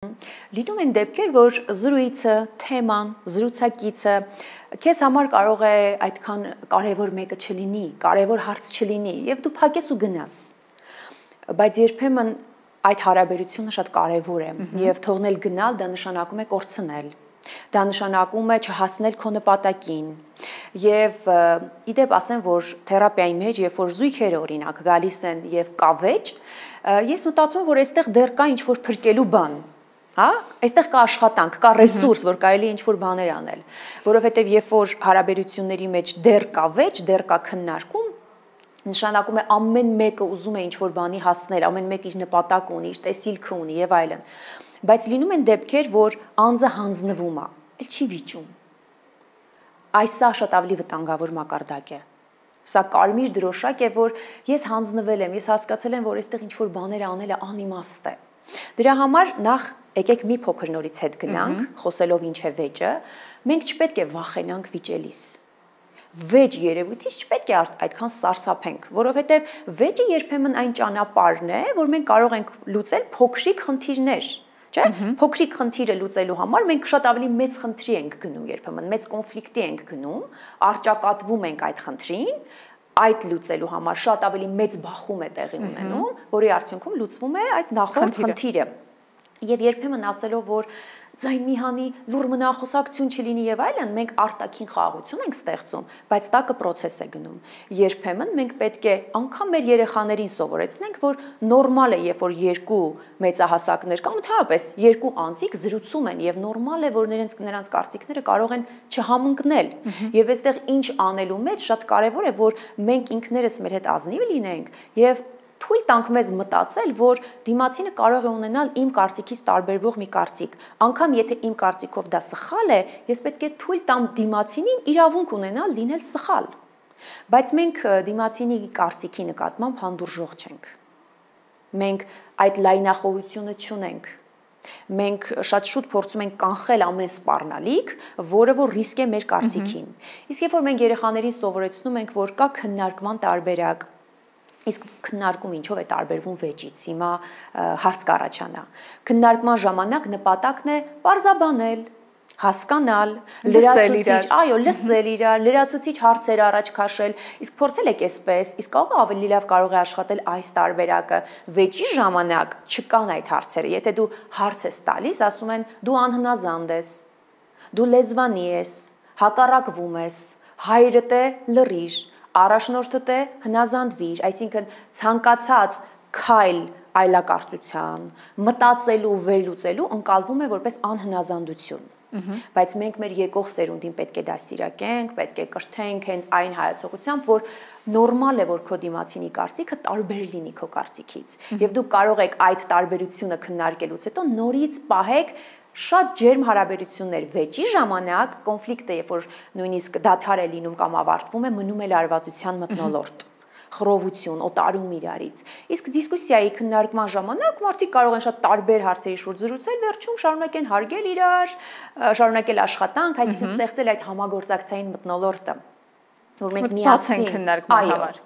Լինում են դեպքեր, որ զրույցը, թեման, զրուցակիցը քեզ համար կարող է այդքան կարևոր մեկը չլինի, կարևոր հարց չլինի, եւ դու փակես ու գնաս։ Բայց երբեմն այդ հարաբերությունը շատ կարևոր է, եւ թողնել գնալ դա նշանակում է կորցնել։ Դա նշանակում է չհասնել քո նպատակին։ Եվ իդեպ ասեմ, որ թերապիայի մեջ, երբ որ զույգերը օրինակ գալիս են եւ կա վեճ, ես մտածում եմ, որ այստեղ դեռ կա ինչ-որ փրկելու բան։ Հա, այստեղ կա աշխատանք, կա ռեսուրս, որ կարելի է ինչ-որ բաներ անել, որովհետև երբ որ հարաբերությունների մեջ դեռ կա վեճ, դեռ կա քննարկում, նշանակում է ամեն մեկը ուզում է ինչ-որ բանի հասնել, ամեն մեկը իր նպատակ ունի, իր տեսիլքը ունի եւ այլն։ Բայց լինում են դեպքեր, որ անձը հանձնվում է, էլ չի վիճում։ Այս սա շատ ավելի վտանգավոր մակարդակ է։ Սա կարմիր դրոշակ է, որ ես հանձնվել եմ, ես հասկացել եմ, որ այստեղ ինչ-որ բաներ անելը անիմաստ է։ Դրա համար նախ եկեք մի փոքր նորից հետ գնանք, խոսելով ինչ է վեճը, մենք չպետք է վախենանք վիճելիս։ Վեճ երևույթից չպետք է այդքան սարսափենք, որովհետև վեճը երբեմն այն ճանապարհն է, որ մենք կարող ենք լուծել փոքրիկ խնդիրներ, չէ՞։ Փոքրիկ խնդիրը լուծելու համար մենք շատ ավելի մեծ խնդրի ենք գնում երբեմն, մեծ կոնֆլիկտի ենք գնում, առճակատվում ենք այդ խնդրին, այդ լուծելու համար շատ ավելի մեծ բախում է տեղի ունենում, որի արդյունքում լուծվում է այս նախորդ խնդիրը։ Եվ երբեմն ասելով, որ ձայն մի հանի լուր մնախոսակցություն չլինի եւ այլն, մենք արտաքին խաղաղություն ենք ստեղծում, բայց տակը process է գնում։ Երբեմն մենք պետք է անգամ մեր երեխաներին սովորեցնենք, որ նորմալ է, երբ որ երկու մեծահասակներ կամ ընդհանրապես երկու անձիկ զրուցում են եւ նորմալ է, որ նրանց կարծիքները կարող են չհամընկնել։ Եվ այստեղ ինչ անելու մեջ շատ կարեւոր է, որ մենք ինքներս մեր հետ ազնիվ լինենք եւ թույլ տանք մեզ մտածել, որ դիմացինը կարող է ունենալ իմ կարծիքից տարբերվող մի կարծիք։ Անկամ եթե իմ կարծիքով դա սխալ է, ես պետք է թույլ տամ դիմացինին իրավունք ունենալ լինել սխալ։ Բայց մենք դիմացինի կարծիքի նկատմամբ հանդուրժող չենք։ Մենք այդ լայնախոհությունը չունենք։ Մենք շատ շուտ փորձում ենք կանխել ամեն սպառնալիք, որը որ ռիսկ է մեր կարծիքին։ Իսկ երբ որ մենք երեխաներին սովորեցնում ենք, որ կա քննարկման տարբերակ, իսկ քննարկում ինչով է տարբերվում վեճից, հիմա հարց կառաջանա։ Քննարկման ժամանակ նպատակն է պարզաբանել, հասկանալ, լրացուցիչ, այո, լսել իրար, լրացուցիչ հարցեր առաջ քաշել, իսկ փորձել եք այսպես, իսկ ավելի լավ կարող է աշխատել այս տարբերակը։ Վեճի ժամանակ չկան այդ հարցերը։ Եթե դու հարց ես տալիս, ասում են դու անհնազանդ ես, դու լեզվանի ես, հակառակվում ես, հայրդ է լռիր, առաջնորդդ է հնազանդվիր, այսինքն ցանկացած քայլ այլակարծության, մտածելու, վերլուծելու ընկալվում է որպես անհնազանդություն։ Բայց մենք մեր եկող սերունդին պետք է դաստիարակենք, պետք է կրթենք հենց այն հայացողությամբ, որ նորմալ է, որ քո դիմացինի կարծիքը տարբեր լինի քո կարծիքից։ Եվ դու կարող եք այդ տարբերությունը քննարկելուց հետո նորից պահեք շատ ջերմ հարաբերություններ վեճի ժամանակ, կոնֆլիկտը, երբ որ նույնիսկ դադար է լինում կամ ավարտվում է, մնում է լարվածության մթնոլորտ, խռովություն, օտարում իրարից։ Իսկ դիսկուսիայի քննարկման ժամանակ մարդիկ կարող են շատ տարբեր հարցերի շուրջ զրուցել, վերջում շարունակեն հարգել իրար, շարունակել աշխատանք, այսինքն ստեղծել այդ համագործակցային մթնոլորտը, որ մենք միասին քննարկման համար։